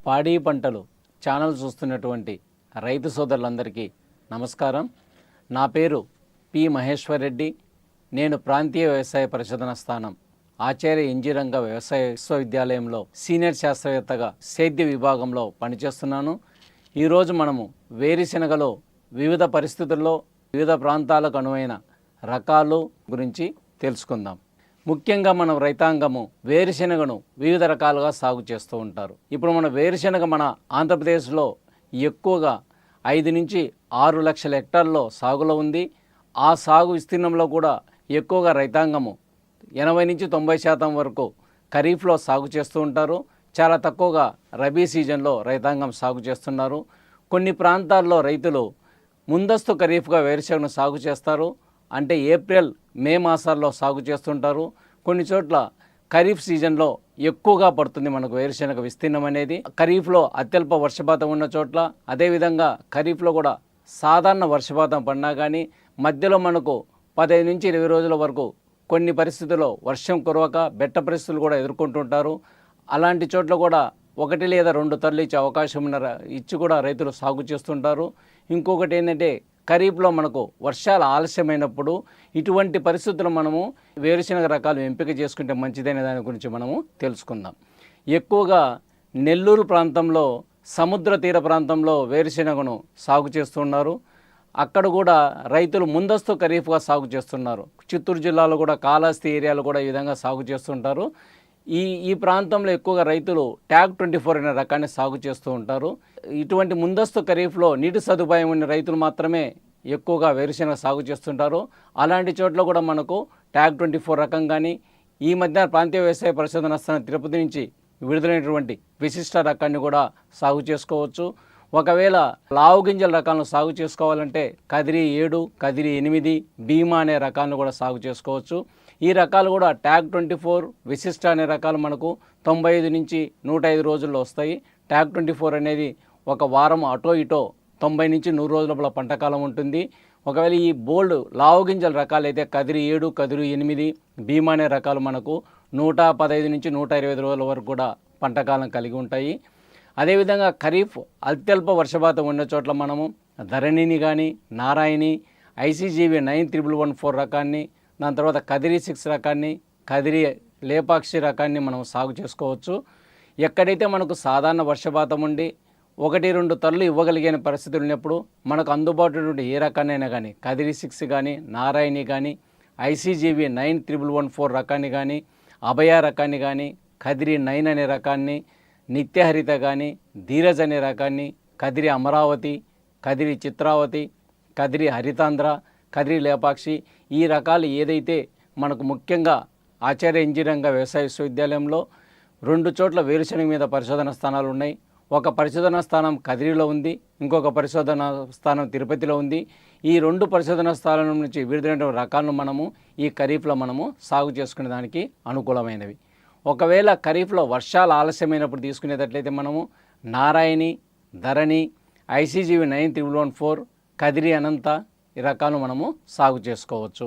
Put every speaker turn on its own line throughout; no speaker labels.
పాడి పంటలు ఛానల్ చూస్తున్నటువంటి రైతు సోదరులందరికీ నమస్కారం. నా పేరు పి మహేశ్వర్ రెడ్డి. నేను ప్రాంతీయ వ్యవసాయ పరిశోధన స్థానం ఆచార్య ఎన్జీ రంగా వ్యవసాయ విశ్వవిద్యాలయంలో సీనియర్ శాస్త్రవేత్తగా సేద్య విభాగంలో పనిచేస్తున్నాను. ఈరోజు మనము వేరుశెనగలో వివిధ పరిస్థితుల్లో వివిధ ప్రాంతాలకు అనువైన రకాలు గురించి తెలుసుకుందాం. ముఖ్యంగా మన రైతాంగము వేరుశెనగను వివిధ రకాలుగా సాగు చేస్తూ ఉంటారు. ఇప్పుడు మన వేరుశెనగ మన ఆంధ్రప్రదేశ్లో ఎక్కువగా 5 నుంచి 6 లక్షల హెక్టార్లో సాగులో ఉంది. ఆ సాగు విస్తీర్ణంలో కూడా ఎక్కువగా రైతాంగము 80 నుంచి 90% వరకు ఖరీఫ్లో సాగు చేస్తూ ఉంటారు. చాలా తక్కువగా రబీ సీజన్లో రైతాంగం సాగు చేస్తున్నారు. కొన్ని ప్రాంతాల్లో రైతులు ముందస్తు ఖరీఫ్గా వేరుశెనగను సాగు చేస్తారు. అంటే ఏప్రిల్ మే మాసాల్లో సాగు చేస్తుంటారు. కొన్ని చోట్ల ఖరీఫ్ సీజన్లో ఎక్కువగా పడుతుంది మనకు వేరుశెనగ విస్తీర్ణం అనేది. ఖరీఫ్లో అత్యల్ప వర్షపాతం ఉన్న చోట్ల, అదేవిధంగా ఖరీఫ్లో కూడా సాధారణ వర్షపాతం పడినా కానీ మధ్యలో మనకు 15 నుంచి 20 రోజుల వరకు కొన్ని పరిస్థితుల్లో వర్షం కురవక బెట్ట పరిస్థితులు కూడా ఎదుర్కొంటుంటారు. అలాంటి చోట్ల కూడా 1 లేదా 2 తరలు ఇచ్చే అవకాశం ఇచ్చి కూడా రైతులు సాగు చేస్తుంటారు. ఇంకొకటి ఏంటంటే ఖరీఫ్లో మనకు వర్షాలు ఆలస్యమైనప్పుడు ఇటువంటి పరిస్థితులు మనము వేరుశెనగ రకాలు ఎంపిక చేసుకుంటే మంచిదనే దాని గురించి మనము తెలుసుకుందాం. ఎక్కువగా నెల్లూరు ప్రాంతంలో సముద్ర తీర ప్రాంతంలో వేరుశెనగను సాగు చేస్తున్నారు. అక్కడ కూడా రైతులు ముందస్తు ఖరీఫ్గా సాగు చేస్తున్నారు. చిత్తూరు జిల్లాలో కూడా కాళహస్తి ఏరియాలో కూడా ఈ విధంగా సాగు చేస్తుంటారు. ఈ ప్రాంతంలో ఎక్కువగా రైతులు ట్యాగ్ 24 అనే రకాన్ని సాగు చేస్తూ ఉంటారు. ఇటువంటి ముందస్తు ఖరీఫ్లో నీటి సదుపాయం ఉన్న రైతులు మాత్రమే ఎక్కువగా వేరుశెనగ సాగు చేస్తుంటారు. అలాంటి చోట్ల కూడా మనకు ట్యాగ్ 24 రకం కానీ ఈ మధ్య ప్రాంతీయ వ్యవసాయ పరిశోధన స్థానం తిరుపతి నుంచి విడుదలైనటువంటి విశిష్ట రకాన్ని కూడా సాగు చేసుకోవచ్చు. ఒకవేళ లావు గింజల రకాలను సాగు చేసుకోవాలంటే కదిరి 7, కదిరి 8, భీమా అనే రకాలను కూడా సాగు చేసుకోవచ్చు. ఈ రకాలు కూడా ట్యాగ్ 24 విశిష్ట అనే రకాలు మనకు 95 నుంచి 105 రోజుల్లో వస్తాయి. ట్యాగ్ 24 అనేది ఒక వారం అటో ఇటో 90 నుంచి 100 రోజుల పంటకాలం ఉంటుంది. ఒకవేళ ఈ బోల్డ్ లావు గింజల రకాలు అయితే కదిరి 7, కదిరి 8, భీమా అనే రకాలు మనకు 115 నుంచి 125 రోజుల వరకు కూడా పంటకాలం కలిగి ఉంటాయి. అదేవిధంగా ఖరీఫ్ అత్యల్ప వర్షపాతం ఉన్న చోట్ల మనము ధరణిని కానీ నారాయణి, ICGV 91114 రకాన్ని, దాని తర్వాత కదిరి 6 రకాన్ని, కదిరి లేపాక్షి రకాన్ని మనం సాగు చేసుకోవచ్చు. ఎక్కడైతే మనకు సాధారణ వర్షపాతం ఉండి 1-2 తరలు ఇవ్వగలిగిన పరిస్థితులు ఉన్నప్పుడు మనకు అందుబాటులో ఏ రకాన్నైనా కానీ కదిరి 6 కానీ, నారాయణి కానీ, ICGV 91114 రకాన్ని కానీ, అభయ రకాన్ని కానీ, కదిరి 9 అనే రకాన్ని, నిత్యహరిత కానీ, ధీరజ్ అనే రకాన్ని, కదిరి అమరావతి, కదిరి చిత్రావతి, కదిరి హరితాంధ్ర, కదిరి లేపాక్షి ఈ రకాలు ఏదైతే మనకు ముఖ్యంగా ఆచార్య ఎన్జీ రంగా వ్యవసాయ విశ్వవిద్యాలయంలో 2 చోట్ల వేరుశెనగ మీద పరిశోధన స్థానాలు ఉన్నాయి. ఒక పరిశోధన స్థానం కదిరిలో ఉంది, ఇంకొక పరిశోధన స్థానం తిరుపతిలో ఉంది. ఈ 2 పరిశోధన స్థానం నుంచి విడుదలైన రకాలను మనము ఈ ఖరీఫ్లో మనము సాగు చేసుకునే దానికి అనుకూలమైనవి. ఒకవేళ ఖరీఫ్లో వర్షాలు ఆలస్యమైనప్పుడు తీసుకునేటట్లయితే మనము నారాయణి, ధరణి, ICGV 91114, కదిరి అనంత ఈ రకాలు మనము సాగు చేసుకోవచ్చు.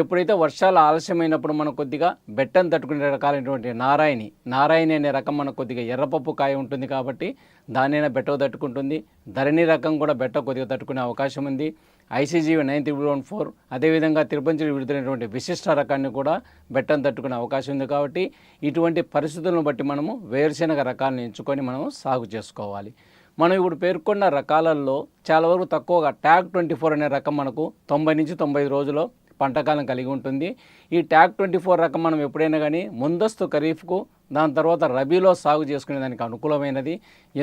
ఎప్పుడైతే వర్షాలు ఆలస్యమైనప్పుడు మనకు కొద్దిగా బెట్టను తట్టుకునే రకాలైనటువంటి నారాయణి అనే రకం మనకు కొద్దిగా ఎర్రపప్పు కాయ ఉంటుంది కాబట్టి దానైనా బెట్ట తట్టుకుంటుంది. ధరణి రకం కూడా బెట్ట కొద్దిగా తట్టుకునే అవకాశం ఉంది. ICGV 91114 అదేవిధంగా తిరుపతి విడుదలైనటువంటి విశిష్ట రకాన్ని కూడా బెట్టను తట్టుకునే అవకాశం ఉంది. కాబట్టి ఇటువంటి పరిస్థితులను బట్టి మనము వేరుశెనగ రకాలను ఎంచుకొని మనము సాగు చేసుకోవాలి. మనం ఇప్పుడు పేర్కొన్న రకాలలో చాలా వరకు తక్కువగా ట్యాగ్ 24 అనే రకం మనకు 90 నుంచి 95 రోజుల్లో పంటకాలం కలిగి ఉంటుంది. ఈ ట్యాగ్ 24 రకం మనం ఎప్పుడైనా కానీ ముందస్తు ఖరీఫ్కు, దాని తర్వాత రబీలో సాగు చేసుకునే దానికి అనుకూలమైనది.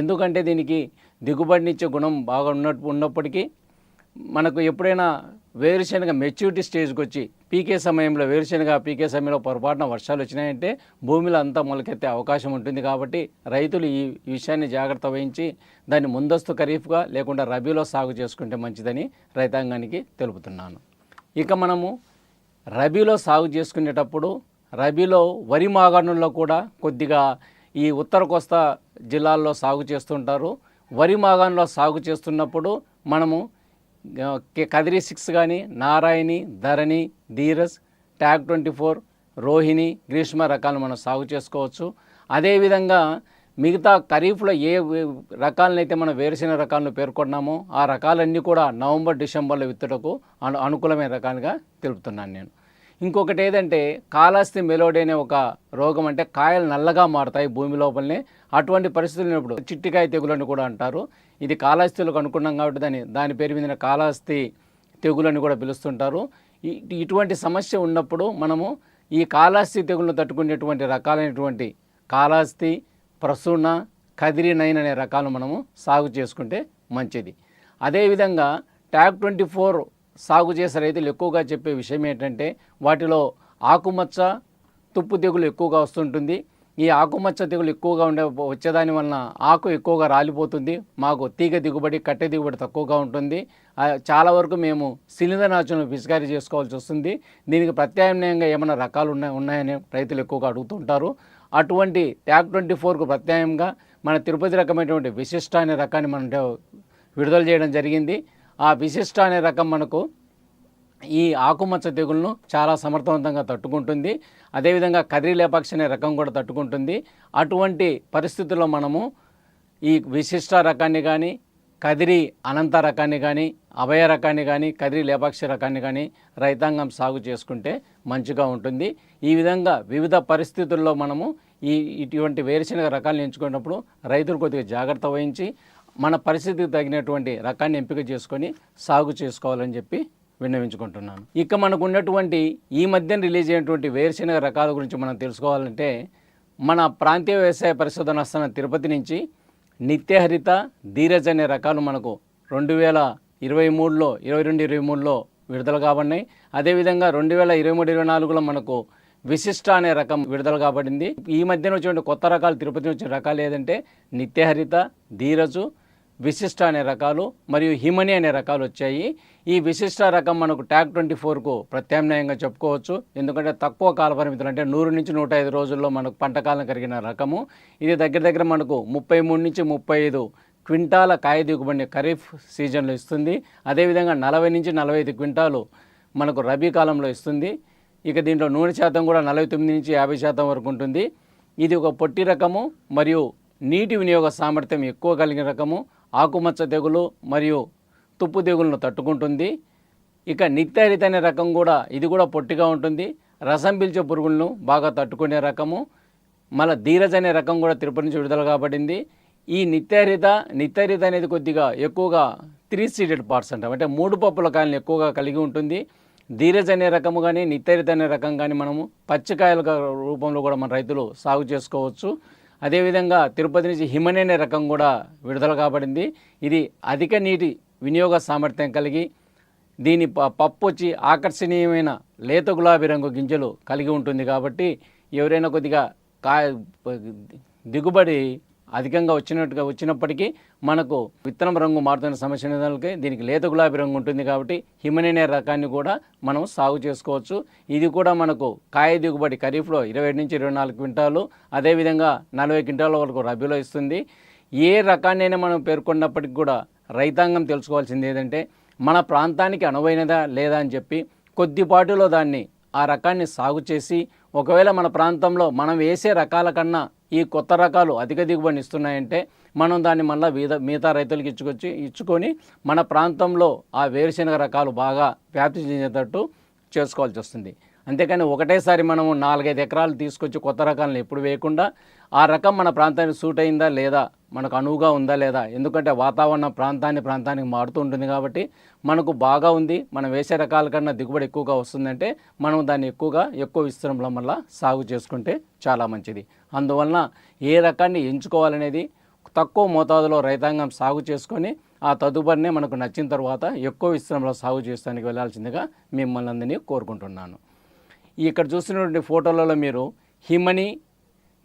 ఎందుకంటే దీనికి దిగుబడినిచ్చే గుణం బాగా ఉన్నప్పటికీ మనకు ఎప్పుడైనా వేరుశెనగ మెచ్యూరిటీ స్టేజ్కి వచ్చి వేరుశెనగ పీకే సమయంలో పొరపాటున వర్షాలు వచ్చినాయంటే భూమిలో అంతా మొలకెత్తే అవకాశం ఉంటుంది. కాబట్టి రైతులు ఈ విషయాన్ని జాగ్రత్త వహించి దాన్ని ముందస్తు ఖరీఫ్గా లేకుండా రబీలో సాగు చేసుకుంటే మంచిదని రైతాంగానికి తెలుపుతున్నాను. ఇక మనము రబీలో సాగు చేసుకునేటప్పుడు రబీలో వరి మాగాణుల్లో కూడా కొద్దిగా ఈ ఉత్తర కోస్తా జిల్లాల్లో సాగు చేస్తుంటారు. వరి మాగాణులో సాగు చేస్తున్నప్పుడు మనము కదిరి 6 కానీ, నారాయణి, ధరణి, ధీరజ్, ట్యాగ్ 24, రోహిణి, గ్రీష్మ రకాలు మనం సాగు చేసుకోవచ్చు. అదేవిధంగా మిగతా ఖరీఫ్లో ఏ రకాలనైతే మనం వేరుశెనగ రకాలను పేర్కొన్నామో ఆ రకాలన్నీ కూడా నవంబర్ డిసెంబర్లో విత్తుటకు అనుకూలమైన రకాలుగా తెలుపుతున్నాను నేను. ఇంకొకటి ఏదంటే కాలాస్తి మెలోడీ అనే ఒక రోగం, అంటే కాయలు నల్లగా మారుతాయి భూమి లోపలనే. అటువంటి పరిస్థితులు ఉన్నప్పుడు చిట్టికాయ తెగులని కూడా అంటారు. ఇది కాలాస్తిలకు అనుకున్నాం కాబట్టి దాని పేరు మీద కాలాస్తి తెగులని కూడా పిలుస్తుంటారు. ఇటువంటి సమస్య ఉన్నప్పుడు మనము ఈ కాలాస్తి తెగులను తట్టుకునేటువంటి రకాలైనటువంటి కాలాస్తి, ప్రసూన, కదిరి 9 అనే రకాలు మనము సాగు చేసుకుంటే మంచిది. అదేవిధంగా ట్యాగ్ 24 సాగు చేసే రైతులు ఎక్కువగా చెప్పే విషయం ఏంటంటే వాటిలో ఆకుమచ్చ, తుప్పు తెగులు ఎక్కువగా వస్తుంటుంది. ఈ ఆకుమచ్చ తెగులు ఎక్కువగా వచ్చేదాని వలన ఆకు ఎక్కువగా రాలిపోతుంది, మాకు తీగ దిగుబడి, కట్టె దిగుబడి తక్కువగా ఉంటుంది. చాలా వరకు మేము శిలీంద్రనాశనం పిచికారీ చేసుకోవాల్సి వస్తుంది. దీనికి ప్రత్యామ్నాయంగా ఏమైనా రకాలు ఉన్నాయని రైతులు ఎక్కువగా అడుగుతుంటారు. అటువంటి ట్యాగ్ 24కు ప్రత్యామ్నాయంగా మన తిరుపతి రకమైనటువంటి విశిష్ట అనే రకాన్ని మనం విడుదల చేయడం జరిగింది. ఆ విశిష్ట అనే రకం మనకు ఈ ఆకుమచ్చ తెగులను చాలా సమర్థవంతంగా తట్టుకుంటుంది. అదేవిధంగా కదిరి లేపాక్షి అనే రకం కూడా తట్టుకుంటుంది. అటువంటి పరిస్థితుల్లో మనము ఈ విశిష్ట రకాన్ని కానీ, కదిరి అనంత రకాన్ని కానీ, అభయ రకాన్ని కానీ, కదిరి లేపాక్షి రకాన్ని కానీ రైతాంగం సాగు చేసుకుంటే మంచిగా ఉంటుంది. ఈ విధంగా వివిధ పరిస్థితుల్లో మనము ఇటువంటి వేరుశెనగ రకాలను ఎంచుకున్నప్పుడు రైతులు కొద్దిగా జాగ్రత్త వహించి మన పరిస్థితికి తగినటువంటి రకాన్ని ఎంపిక చేసుకొని సాగు చేసుకోవాలని చెప్పి విన్నవించుకుంటున్నాను. ఇక మనకు ఉన్నటువంటి ఈ మధ్యన రిలీజ్ అయినటువంటి వేరుశెనగ రకాల గురించి మనం తెలుసుకోవాలంటే మన ప్రాంతీయ వ్యవసాయ పరిశోధన స్థానం తిరుపతి నుంచి నిత్యహరిత, ధీరజ్ అనే రకాలు మనకు 2023లో 22-23లో విడుదల కాబడినాయి. అదేవిధంగా 2023-24లో మనకు విశిష్ట అనే రకం విడుదల కాబడింది. ఈ మధ్యన వచ్చిన కొత్త రకాలు తిరుపతి వచ్చిన రకాలు ఏదంటే నిత్యహరిత, ధీరజు, విశిష్ట అనే రకాలు మరియు హిమని అనే రకాలు వచ్చాయి. ఈ విశిష్ట రకం మనకు ట్యాగ్ 24కు ప్రత్యామ్నాయంగా చెప్పుకోవచ్చు. ఎందుకంటే తక్కువ కాల పరిమితులు, అంటే 100 నుంచి 105 రోజుల్లో మనకు పంటకాలం కలిగిన రకము. ఇది దగ్గర మనకు 33 నుంచి 35 క్వింటాల కాయ దిగుబడిని ఖరీఫ్ సీజన్లో ఇస్తుంది. అదేవిధంగా 40 నుంచి 45 క్వింటాలు మనకు రబీ కాలంలో ఇస్తుంది. ఇక దీంట్లో నూనె శాతం కూడా 49 నుంచి 50% వరకు ఉంటుంది. ఇది ఒక పొట్టి రకము మరియు నీటి వినియోగ సామర్థ్యం ఎక్కువ కలిగిన రకము. ఆకుమచ్చ తెగులు మరియు తుప్పు తెగులను తట్టుకుంటుంది. ఇక నిత్యహరిత అనే రకం కూడా ఇది కూడా పొట్టిగా ఉంటుంది, రసం పీల్చే పురుగులను బాగా తట్టుకునే రకము. మళ్ళీ ధీరజ్ అనే రకం కూడా తిరుపతి నుంచి విడుదల కాబడింది. ఈ నిత్యహరిత అనేది కొద్దిగా ఎక్కువగా 3 సీడెడ్ పార్ట్స్ అంటాం, అంటే 3 పప్పుల కాయలను ఎక్కువగా కలిగి ఉంటుంది. ధీరజ్ అనే రకము కానీ, నిత్యహరిత అనే రకం కానీ మనము పచ్చికాయల రూపంలో కూడా మన రైతులు సాగు చేసుకోవచ్చు. అదేవిధంగా తిరుపతి నుంచి హిమని అనే రకం కూడా విడుదల కాబడింది. ఇది అధిక నీటి వినియోగ సామర్థ్యం కలిగి దీని పప్పు వచ్చి ఆకర్షణీయమైన లేత గులాబీ రంగు గింజలు కలిగి ఉంటుంది. కాబట్టి ఎవరైనా కొద్దిగా దిగుబడి అధికంగా వచ్చినప్పటికీ మనకు విత్తనం రంగు మారుతున్న సమస్య నిదానాలకి దీనికి లేత గులాబీ రంగు ఉంటుంది. కాబట్టి హిమని అనే రకాన్ని కూడా మనం సాగు చేసుకోవచ్చు. ఇది కూడా మనకు కాయ దిగుబడి ఖరీఫ్లో 27 నుంచి 24 క్వింటాలు, అదేవిధంగా 40 క్వింటాల వరకు రబీలో ఇస్తుంది. ఏ రకాన్నైనా మనం పేర్కొన్నప్పటికి కూడా రైతాంగం తెలుసుకోవాల్సింది ఏంటంటే మన ప్రాంతానికి అనువైనదా లేదా అని చెప్పి కొద్దిపాటులో ఆ రకాన్ని సాగు చేసి, ఒకవేళ మన ప్రాంతంలో మనం వేసే రకాల కన్నా ఈ కొత్త రకాలు అధిక దిగుబడిని ఇస్తున్నాయంటే మనం దాన్ని మళ్ళీ మిగతా రైతులకు ఇచ్చుకొని మన ప్రాంతంలో ఆ వేరుశెనగ రకాలు బాగా వ్యాప్తి చెందేటట్టు చేసుకోవాల్సి వస్తుంది. అంతేకాని ఒకటేసారి మనము 4-5 ఎకరాలు తీసుకొచ్చి కొత్త రకాలను ఎప్పుడు వేయకుండా ఆ రకం మన ప్రాంతానికి సూట్ అయిందా లేదా, మనకు అనువుగా ఉందా లేదా, ఎందుకంటే వాతావరణం ప్రాంతానికి మారుతూ ఉంటుంది. కాబట్టి మనకు బాగా ఉంది, మనం వేసే రకాల కన్నా దిగుబడి ఎక్కువగా వస్తుందంటే మనం దాన్ని ఎక్కువ విస్తీర్ణంలో మళ్ళీ సాగు చేసుకుంటే చాలా మంచిది. అందువలన ఏ రకాన్ని ఎంచుకోవాలనేది తక్కువ మోతాదులో రైతాంగం సాగు చేసుకొని ఆ తదుపరినే మనకు నచ్చిన తర్వాత ఎక్కువ విస్తీర్ణంలో సాగు చేయడానికి వెళ్ళాల్సిందిగా మిమ్మల్ని అందరినీ కోరుకుంటున్నాను. ఇక్కడ చూస్తున్నటువంటి ఫోటోలలో మీరు హిమని,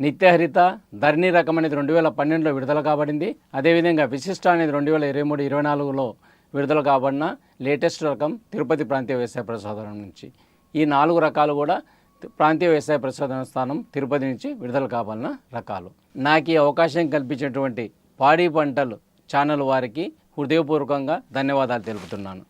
నిత్యహరిత, ధరణి రకం అనేది 2012లో విడుదల కాబడింది. అదేవిధంగా విశిష్ట అనేది 2023-24లో విడుదల కాబడిన లేటెస్ట్ రకం తిరుపతి ప్రాంతీయ వ్యవసాయ పరిశోధన నుంచి. ఈ 4 రకాలు కూడా ప్రాంతీయ వ్యవసాయ పరిశోధన స్థానం తిరుపతి నుంచి విడుదల కాబడిన రకాలు. నాకు ఈ అవకాశం కల్పించినటువంటి పాడి పంటలు ఛానల్ వారికి హృదయపూర్వకంగా ధన్యవాదాలు తెలుపుతున్నాను.